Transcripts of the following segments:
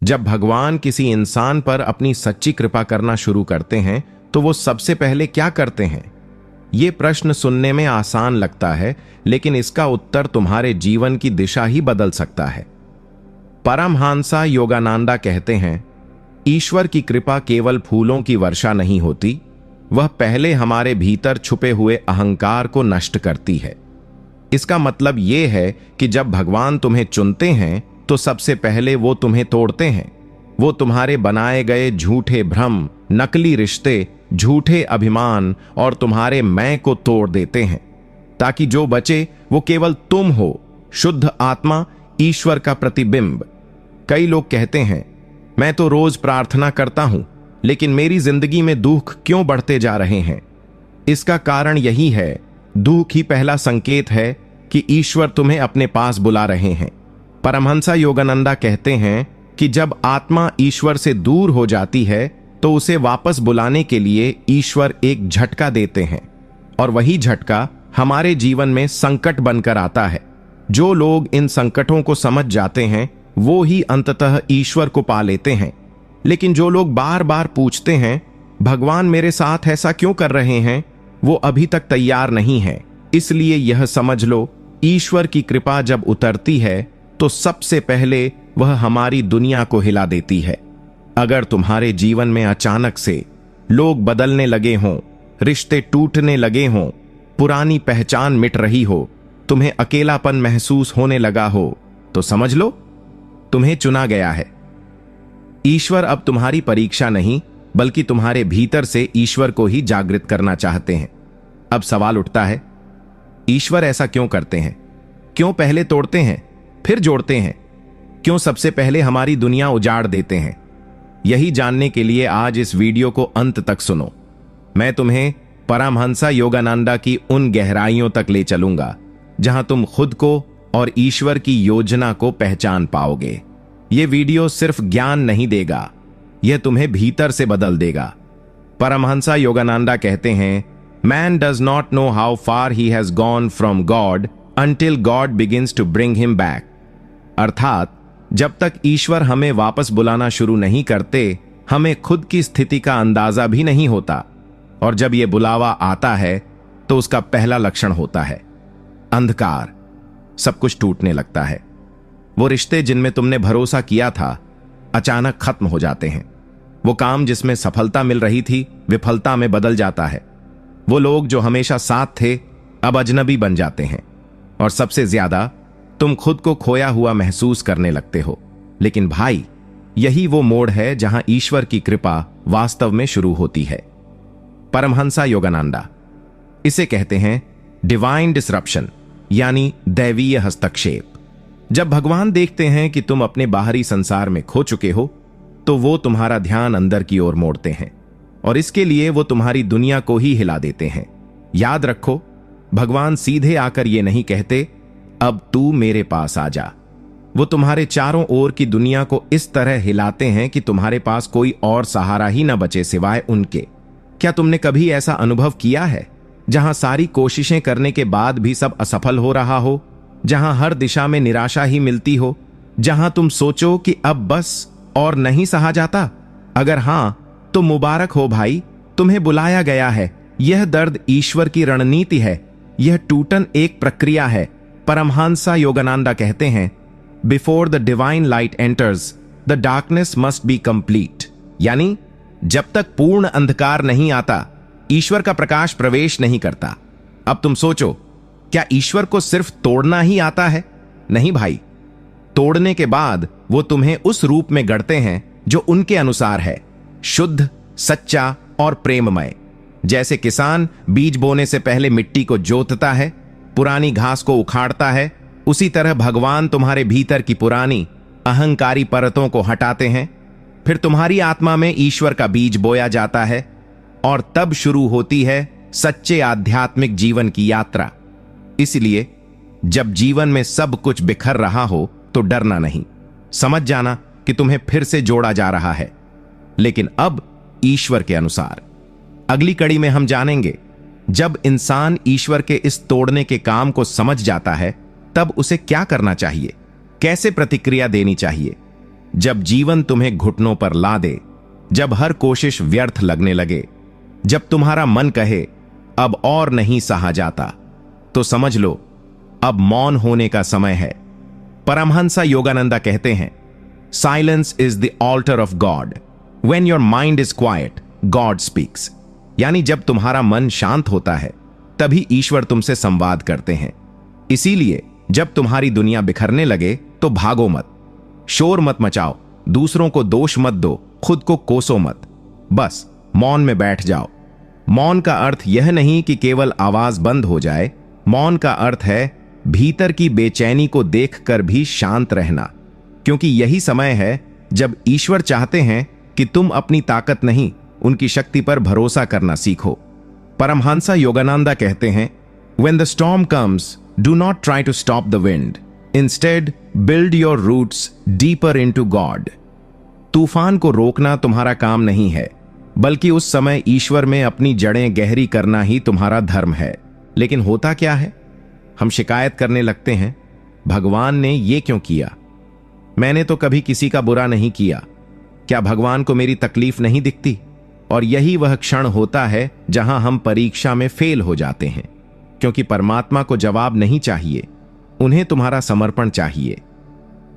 जब भगवान किसी इंसान पर अपनी सच्ची कृपा करना शुरू करते हैं तो वो सबसे पहले क्या करते हैं? ये प्रश्न सुनने में आसान लगता है, लेकिन इसका उत्तर तुम्हारे जीवन की दिशा ही बदल सकता है। परमहंसा योगानंदा कहते हैं, ईश्वर की कृपा केवल फूलों की वर्षा नहीं होती, वह पहले हमारे भीतर छुपे हुए अहंकार को नष्ट करती है। इसका मतलब यह है कि जब भगवान तुम्हें चुनते हैं तो सबसे पहले वो तुम्हें तोड़ते हैं। वो तुम्हारे बनाए गए झूठे भ्रम, नकली रिश्ते, झूठे अभिमान और तुम्हारे मैं को तोड़ देते हैं, ताकि जो बचे वो केवल तुम हो, शुद्ध आत्मा, ईश्वर का प्रतिबिंब। कई लोग कहते हैं, मैं तो रोज प्रार्थना करता हूं, लेकिन मेरी जिंदगी में दुख क्यों बढ़ते जा रहे हैं? इसका कारण यही है, दुख ही पहला संकेत है कि ईश्वर तुम्हें अपने पास बुला रहे हैं। परमहंसा योगानंदा कहते हैं कि जब आत्मा ईश्वर से दूर हो जाती है तो उसे वापस बुलाने के लिए ईश्वर एक झटका देते हैं, और वही झटका हमारे जीवन में संकट बनकर आता है। जो लोग इन संकटों को समझ जाते हैं वो ही अंततः ईश्वर को पा लेते हैं। लेकिन जो लोग बार बार पूछते हैं, भगवान मेरे साथ ऐसा क्यों कर रहे हैं, वो अभी तक तैयार नहीं है। इसलिए यह समझ लो, ईश्वर की कृपा जब उतरती है तो सबसे पहले वह हमारी दुनिया को हिला देती है। अगर तुम्हारे जीवन में अचानक से लोग बदलने लगे हों, रिश्ते टूटने लगे हों, पुरानी पहचान मिट रही हो, तुम्हें अकेलापन महसूस होने लगा हो, तो समझ लो तुम्हें चुना गया है। ईश्वर अब तुम्हारी परीक्षा नहीं, बल्कि तुम्हारे भीतर से ईश्वर को ही जागृत करना चाहते हैं। अब सवाल उठता है, ईश्वर ऐसा क्यों करते हैं? क्यों पहले तोड़ते हैं फिर जोड़ते हैं? क्यों सबसे पहले हमारी दुनिया उजाड़ देते हैं? यही जानने के लिए आज इस वीडियो को अंत तक सुनो। मैं तुम्हें परमहंसा योगानंदा की उन गहराइयों तक ले चलूंगा जहां तुम खुद को और ईश्वर की योजना को पहचान पाओगे। यह वीडियो सिर्फ ज्ञान नहीं देगा, यह तुम्हें भीतर से बदल देगा। परमहंसा योगानंदा कहते हैं, man does not know how far he has gone from God until God begins to bring him back. अर्थात जब तक ईश्वर हमें वापस बुलाना शुरू नहीं करते, हमें खुद की स्थिति का अंदाजा भी नहीं होता, और जब यह बुलावा आता है तो उसका पहला लक्षण होता है अंधकार। सब कुछ टूटने लगता है। वो रिश्ते जिनमें तुमने भरोसा किया था अचानक खत्म हो जाते हैं। वो काम जिसमें सफलता मिल रही थी विफलता में बदल जाता है। वो लोग जो हमेशा साथ थे अब अजनबी बन जाते हैं, और सबसे ज्यादा तुम खुद को खोया हुआ महसूस करने लगते हो। लेकिन भाई, यही वो मोड़ है जहां ईश्वर की कृपा वास्तव में शुरू होती है। परमहंसा योगानंदा इसे कहते हैं डिवाइन डिसरप्शन, यानी दैवीय हस्तक्षेप। जब भगवान देखते हैं कि तुम अपने बाहरी संसार में खो चुके हो, तो वो तुम्हारा ध्यान अंदर की ओर मोड़ते हैं, और इसके लिए वो तुम्हारी दुनिया को ही हिला देते हैं। याद रखो, भगवान सीधे आकर ये नहीं कहते, अब तू मेरे पास आ जा। वो तुम्हारे चारों ओर की दुनिया को इस तरह हिलाते हैं कि तुम्हारे पास कोई और सहारा ही न बचे सिवाय उनके। क्या तुमने कभी ऐसा अनुभव किया है जहां सारी कोशिशें करने के बाद भी सब असफल हो रहा हो, जहां हर दिशा में निराशा ही मिलती हो, जहां तुम सोचो कि अब बस और नहीं सहा जाता? अगर हां, तो मुबारक हो भाई, तुम्हें बुलाया गया है। यह दर्द ईश्वर की रणनीति है, यह टूटन एक प्रक्रिया है। परमहंसा योगानंदा कहते हैं, before the divine light enters the darkness must be complete. यानी जब तक पूर्ण अंधकार नहीं आता, ईश्वर का प्रकाश प्रवेश नहीं करता। अब तुम सोचो, क्या ईश्वर को सिर्फ तोड़ना ही आता है? नहीं भाई, तोड़ने के बाद वो तुम्हें उस रूप में गढ़ते हैं जो उनके अनुसार है, शुद्ध, सच्चा और प्रेममय। जैसे किसान बीज बोने से पहले मिट्टी को जोतता है, पुरानी घास को उखाड़ता है, उसी तरह भगवान तुम्हारे भीतर की पुरानी अहंकारी परतों को हटाते हैं। फिर तुम्हारी आत्मा में ईश्वर का बीज बोया जाता है, और तब शुरू होती है सच्चे आध्यात्मिक जीवन की यात्रा। इसलिए जब जीवन में सब कुछ बिखर रहा हो तो डरना नहीं, समझ जाना कि तुम्हें फिर से जोड़ा जा रहा है, लेकिन अब ईश्वर के अनुसार। अगली कड़ी में हम जानेंगे, जब इंसान ईश्वर के इस तोड़ने के काम को समझ जाता है तब उसे क्या करना चाहिए, कैसे प्रतिक्रिया देनी चाहिए। जब जीवन तुम्हें घुटनों पर ला दे, जब हर कोशिश व्यर्थ लगने लगे, जब तुम्हारा मन कहे अब और नहीं सहा जाता, तो समझ लो अब मौन होने का समय है। परमहंसा योगानंदा कहते हैं, silence is the alter of God. When your mind is quite, God speaks. यानी जब तुम्हारा मन शांत होता है, तभी ईश्वर तुमसे संवाद करते हैं। इसीलिए जब तुम्हारी दुनिया बिखरने लगे तो भागो मत, शोर मत मचाओ, दूसरों को दोष मत दो, खुद को कोसो मत, बस मौन में बैठ जाओ। मौन का अर्थ यह नहीं कि केवल आवाज बंद हो जाए। मौन का अर्थ है भीतर की बेचैनी को देखकर भी शांत रहना, क्योंकि यही समय है जब ईश्वर चाहते हैं कि तुम अपनी ताकत नहीं, उनकी शक्ति पर भरोसा करना सीखो। परमहंसा योगानंदा कहते हैं, When the storm comes, do not try to stop the wind. Instead, build your roots deeper into God. तूफान को रोकना तुम्हारा काम नहीं है, बल्कि उस समय ईश्वर में अपनी जड़ें गहरी करना ही तुम्हारा धर्म है। लेकिन होता क्या है, हम शिकायत करने लगते हैं, भगवान ने ये क्यों किया? मैंने तो कभी किसी का बुरा नहीं किया। क्या भगवान को मेरी तकलीफ नहीं दिखती? और यही वह क्षण होता है जहां हम परीक्षा में फेल हो जाते हैं, क्योंकि परमात्मा को जवाब नहीं चाहिए, उन्हें तुम्हारा समर्पण चाहिए।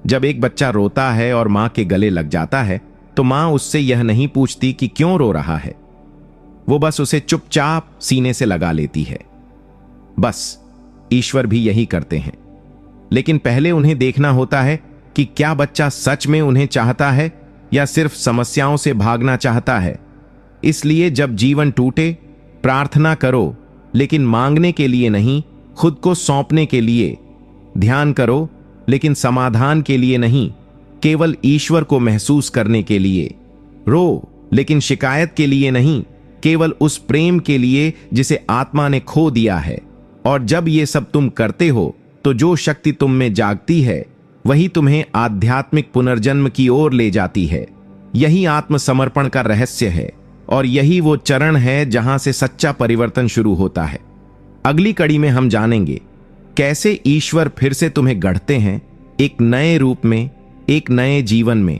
जब एक बच्चा रोता है और मां के गले लग जाता है, तो मां उससे यह नहीं पूछती कि क्यों रो रहा है, वो बस उसे चुपचाप सीने से लगा लेती है। बस ईश्वर भी यही करते हैं। लेकिन पहले उन्हें देखना होता है कि क्या बच्चा सच में उन्हें चाहता है या सिर्फ समस्याओं से भागना चाहता है। इसलिए जब जीवन टूटे, प्रार्थना करो, लेकिन मांगने के लिए नहीं, खुद को सौंपने के लिए। ध्यान करो, लेकिन समाधान के लिए नहीं, केवल ईश्वर को महसूस करने के लिए। रो, लेकिन शिकायत के लिए नहीं, केवल उस प्रेम के लिए जिसे आत्मा ने खो दिया है। और जब ये सब तुम करते हो, तो जो शक्ति तुम में जागती है, वही तुम्हें आध्यात्मिक पुनर्जन्म की ओर ले जाती है। यही आत्मसमर्पण का रहस्य है, और यही वो चरण है जहां से सच्चा परिवर्तन शुरू होता है। अगली कड़ी में हम जानेंगे कैसे ईश्वर फिर से तुम्हें गढ़ते हैं, एक नए रूप में, एक नए जीवन में,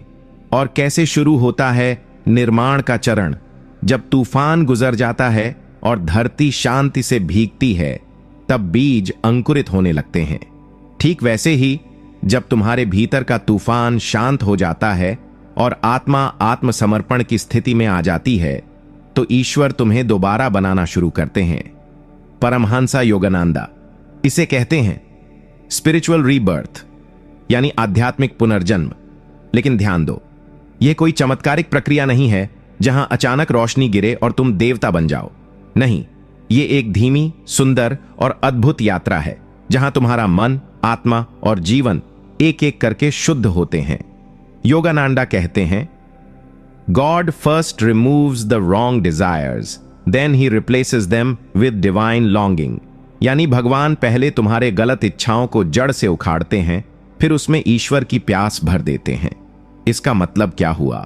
और कैसे शुरू होता है निर्माण का चरण, जब तूफान गुजर जाता है और धरती शांति से भीगती है, तब बीज अंकुरित होने लगते हैं। ठीक वैसे ही जब तुम्हारे भीतर का तूफान शांत हो जाता है और आत्मा आत्मसमर्पण की स्थिति में आ जाती है, तो ईश्वर तुम्हें दोबारा बनाना शुरू करते हैं। परमहंसा योगानंदा इसे कहते हैं स्पिरिचुअल रीबर्थ, यानी आध्यात्मिक पुनर्जन्म। लेकिन ध्यान दो, यह कोई चमत्कारिक प्रक्रिया नहीं है जहां अचानक रोशनी गिरे और तुम देवता बन जाओ। नहीं, ये एक धीमी, सुंदर और अद्भुत यात्रा है जहां तुम्हारा मन, आत्मा और जीवन एक एक करके शुद्ध होते हैं। योगानंदा कहते हैं, God first removes the wrong desires, then he replaces them with divine longing. यानी भगवान पहले तुम्हारे गलत इच्छाओं को जड़ से उखाड़ते हैं, फिर उसमें ईश्वर की प्यास भर देते हैं। इसका मतलब क्या हुआ?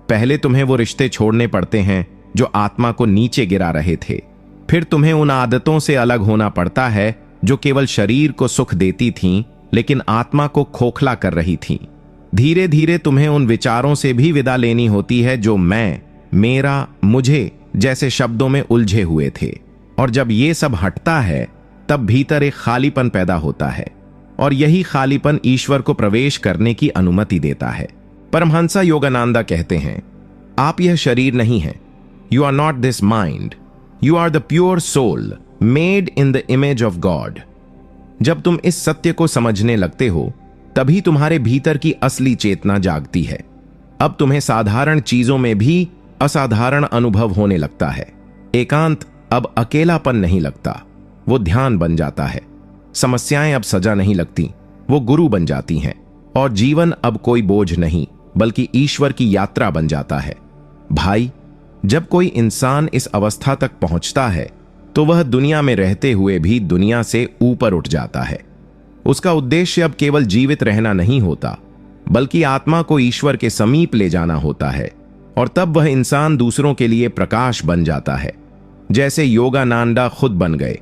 पहले तुम्हें वो रिश्ते छोड़ने पड़ते हैं जो आत्मा को नीचे गिरा रहे थे। फिर तुम्हें उन आदतों से अलग होना पड़ता है जो केवल शरीर को सुख देती थीं, लेकिन आत्मा को खोखला कर रही थीं। धीरे धीरे तुम्हें उन विचारों से भी विदा लेनी होती है जो मैं, मेरा, मुझे जैसे शब्दों में उलझे हुए थे। और जब ये सब हटता है, तब भीतर एक खालीपन पैदा होता है, और यही खालीपन ईश्वर को प्रवेश करने की अनुमति देता है। परमहंसा योगानंदा कहते हैं, आप यह शरीर नहीं है। You are not this mind, you are the pure soul made in the image of God. जब तुम इस सत्य को समझने लगते हो, तभी तुम्हारे भीतर की असली चेतना जागती है। अब तुम्हें साधारण चीजों में भी असाधारण अनुभव होने लगता है। एकांत अब अकेलापन नहीं लगता, वो ध्यान बन जाता है। समस्याएं अब सजा नहीं लगती, वो गुरु बन जाती हैं। और जीवन अब कोई बोझ नहीं, बल्कि ईश्वर की यात्रा बन जाता है। भाई, जब कोई इंसान इस अवस्था तक पहुंचता है, तो वह दुनिया में रहते हुए भी दुनिया से ऊपर उठ जाता है। उसका उद्देश्य अब केवल जीवित रहना नहीं होता, बल्कि आत्मा को ईश्वर के समीप ले जाना होता है। और तब वह इंसान दूसरों के लिए प्रकाश बन जाता है, जैसे योगानंदा खुद बन गए,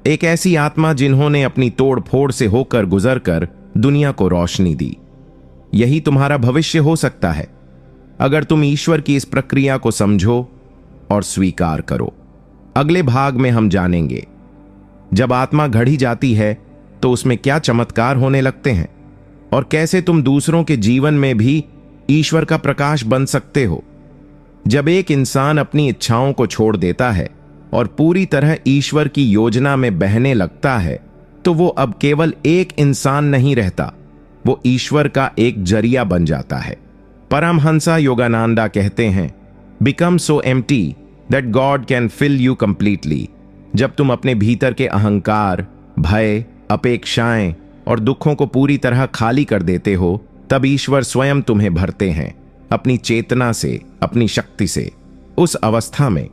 एक ऐसी आत्मा जिन्होंने अपनी तोड़ फोड़ से होकर गुजरकर दुनिया को रोशनी दी। यही तुम्हारा भविष्य हो सकता है, अगर तुम ईश्वर की इस प्रक्रिया को समझो और स्वीकार करो। अगले भाग में हम जानेंगे जब आत्मा गढ़ी जाती है तो उसमें क्या चमत्कार होने लगते हैं और कैसे तुम दूसरों के जीवन में भी ईश्वर का प्रकाश बन सकते हो। जब एक इंसान अपनी इच्छाओं को छोड़ देता है और पूरी तरह ईश्वर की योजना में बहने लगता है तो वो अब केवल एक इंसान नहीं रहता, वो ईश्वर का एक जरिया बन जाता है। परमहंसा योगानंदा कहते हैं, become so empty that God can fill you completely. जब तुम अपने भीतर के अहंकार, भय, अपेक्षाएं और दुखों को पूरी तरह खाली कर देते हो, तब ईश्वर स्वयं तुम्हें भरते हैं अपनी चेतना से, अपनी शक्ति से। उस अवस्था में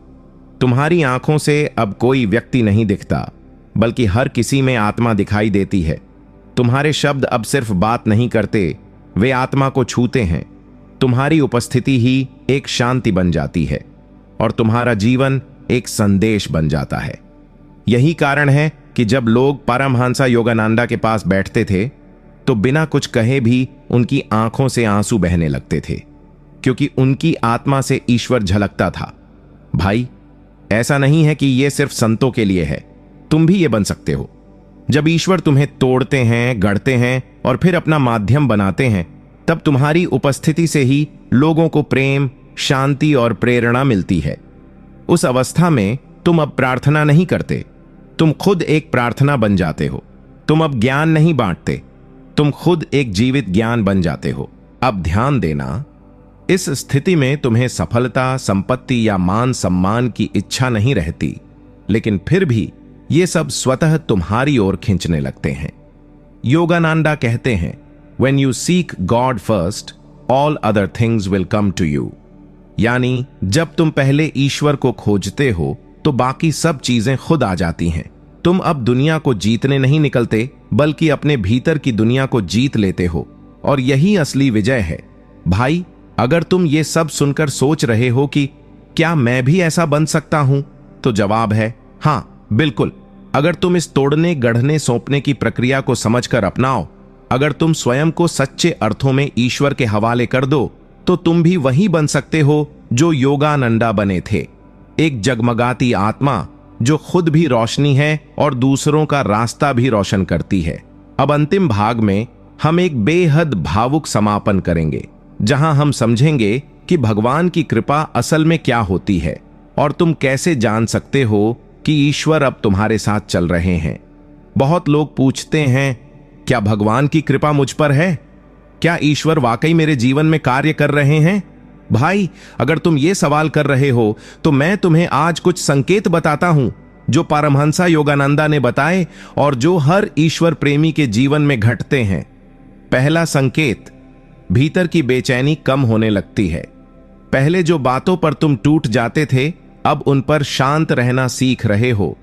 तुम्हारी आंखों से अब कोई व्यक्ति नहीं दिखता, बल्कि हर किसी में आत्मा दिखाई देती है। तुम्हारे शब्द अब सिर्फ बात नहीं करते, वे आत्मा को छूते हैं। तुम्हारी उपस्थिति ही एक शांति बन जाती है और तुम्हारा जीवन एक संदेश बन जाता है। यही कारण है कि जब लोग परमहंसा योगानंदा के पास बैठते थे तो बिना कुछ कहे भी उनकी आंखों से आंसू बहने लगते थे, क्योंकि उनकी आत्मा से ईश्वर झलकता था। भाई, ऐसा नहीं है कि यह सिर्फ संतों के लिए है, तुम भी ये बन सकते हो। जब ईश्वर तुम्हें तोड़ते हैं, गढ़ते हैं और फिर अपना माध्यम बनाते हैं, तब तुम्हारी उपस्थिति से ही लोगों को प्रेम, शांति और प्रेरणा मिलती है। उस अवस्था में तुम अब प्रार्थना नहीं करते, तुम खुद एक प्रार्थना बन जाते हो। तुम अब ज्ञान नहीं बांटते, तुम खुद एक जीवित ज्ञान बन जाते हो। अब ध्यान देना, इस स्थिति में तुम्हें सफलता, संपत्ति या मान सम्मान की इच्छा नहीं रहती, लेकिन फिर भी ये सब स्वतः तुम्हारी ओर खींचने लगते हैं। योगानंदा कहते हैं, When you seek God first, all other things will come to you। यानी जब तुम पहले ईश्वर को खोजते हो तो बाकी सब चीजें खुद आ जाती हैं। तुम अब दुनिया को जीतने नहीं निकलते, बल्कि अपने भीतर की दुनिया को जीत लेते हो, और यही असली विजय है। भाई, अगर तुम ये सब सुनकर सोच रहे हो कि क्या मैं भी ऐसा बन सकता हूं, तो जवाब है हाँ, बिल्कुल। अगर तुम इस तोड़ने, गढ़ने, सौंपने की प्रक्रिया को समझकर अपनाओ, अगर तुम स्वयं को सच्चे अर्थों में ईश्वर के हवाले कर दो, तो तुम भी वही बन सकते हो जो योगानंदा बने थे। एक जगमगाती आत्मा जो खुद भी रोशनी है और दूसरों का रास्ता भी रोशन करती है। अब अंतिम भाग में हम एक बेहद भावुक समापन करेंगे, जहां हम समझेंगे कि भगवान की कृपा असल में क्या होती है और तुम कैसे जान सकते हो कि ईश्वर अब तुम्हारे साथ चल रहे हैं। बहुत लोग पूछते हैं, क्या भगवान की कृपा मुझ पर है? क्या ईश्वर वाकई मेरे जीवन में कार्य कर रहे हैं? भाई, अगर तुम ये सवाल कर रहे हो तो मैं तुम्हें आज कुछ संकेत बताता हूं जो परमहंसा योगानंदा ने बताए और जो हर ईश्वर प्रेमी के जीवन में घटते हैं। पहला संकेत, भीतर की बेचैनी कम होने लगती है। पहले जो बातों पर तुम टूट जाते थे, अब उन पर शांत रहना सीख रहे हो।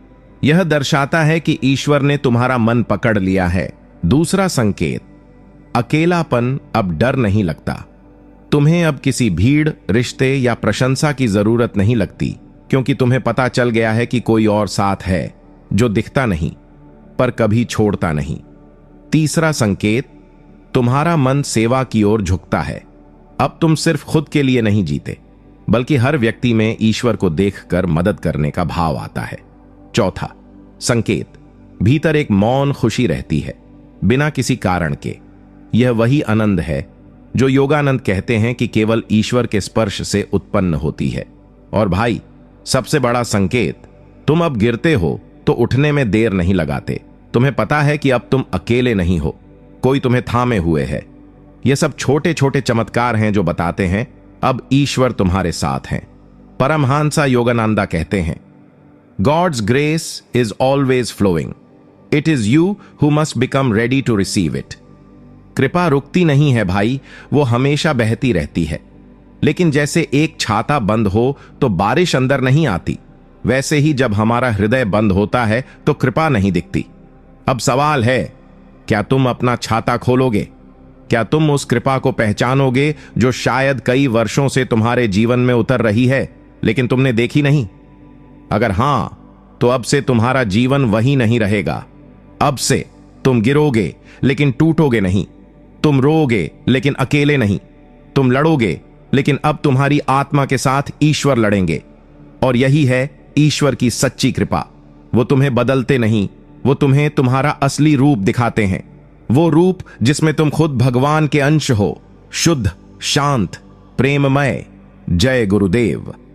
यह दर्शाता है कि ईश्वर ने तुम्हारा मन पकड़ लिया है। दूसरा संकेत, अकेलापन अब डर नहीं लगता। तुम्हें अब किसी भीड़, रिश्ते या प्रशंसा की जरूरत नहीं लगती, क्योंकि तुम्हें पता चल गया है कि कोई और साथ है जो दिखता नहीं पर कभी छोड़ता नहीं। तीसरा संकेत, तुम्हारा मन सेवा की ओर झुकता है। अब तुम सिर्फ खुद के लिए नहीं जीते, बल्कि हर व्यक्ति में ईश्वर को देखकर मदद करने का भाव आता है। चौथा संकेत, भीतर एक मौन खुशी रहती है, बिना किसी कारण के। यह वही आनंद है जो योगानंद कहते हैं कि केवल ईश्वर के स्पर्श से उत्पन्न होती है। और भाई, सबसे बड़ा संकेत, तुम अब गिरते हो तो उठने में देर नहीं लगाते। तुम्हें पता है कि अब तुम अकेले नहीं हो, कोई तुम्हें थामे हुए है। ये सब छोटे छोटे चमत्कार हैं जो बताते हैं अब ईश्वर तुम्हारे साथ हैं। परमहंसा योगानंदा कहते हैं, God's grace is always flowing, it is you who must become ready to receive it. कृपा रुकती नहीं है भाई, वो हमेशा बहती रहती है। लेकिन जैसे एक छाता बंद हो तो बारिश अंदर नहीं आती, वैसे ही जब हमारा हृदय बंद होता है तो कृपा नहीं दिखती। अब सवाल है, क्या तुम अपना छाता खोलोगे? क्या तुम उस कृपा को पहचानोगे जो शायद कई वर्षों से तुम्हारे जीवन में उतर रही है लेकिन तुमने देखी नहीं? अगर हां, तो अब से तुम्हारा जीवन वही नहीं रहेगा। अब से तुम गिरोगे लेकिन टूटोगे नहीं, तुम रोओगे लेकिन अकेले नहीं, तुम लड़ोगे लेकिन अब तुम्हारी आत्मा के साथ ईश्वर लड़ेंगे। और यही है ईश्वर की सच्ची कृपा। वो तुम्हें बदलते नहीं, वो तुम्हें तुम्हारा असली रूप दिखाते हैं, वो रूप जिसमें तुम खुद भगवान के अंश हो, शुद्ध, शांत, प्रेममय। जय गुरुदेव।